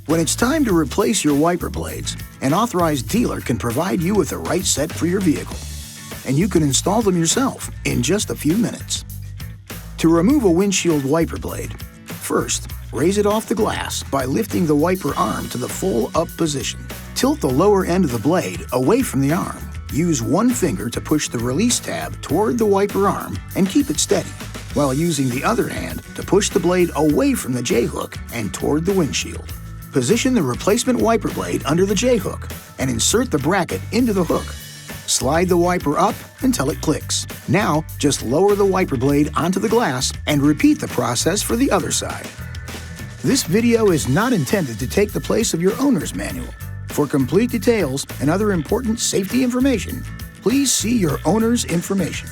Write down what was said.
When it's time to replace your wiper blades, an authorized dealer can provide you with the right set for your vehicle, and you can install them yourself in just a few minutes. To remove a windshield wiper blade, first, raise it off the glass by lifting the wiper arm to the full up position. Tilt the lower end of the blade away from the arm. Use one finger to push the release tab toward the wiper arm and keep it steady, while using the other hand to push the blade away from the J-hook and toward the windshield. Position the replacement wiper blade under the J-hook and insert the bracket into the hook. Slide the wiper up until it clicks. Now, just lower the wiper blade onto the glass and repeat the process for the other side. This video is not intended to take the place of your owner's manual. For complete details and other important safety information, please see your owner's information.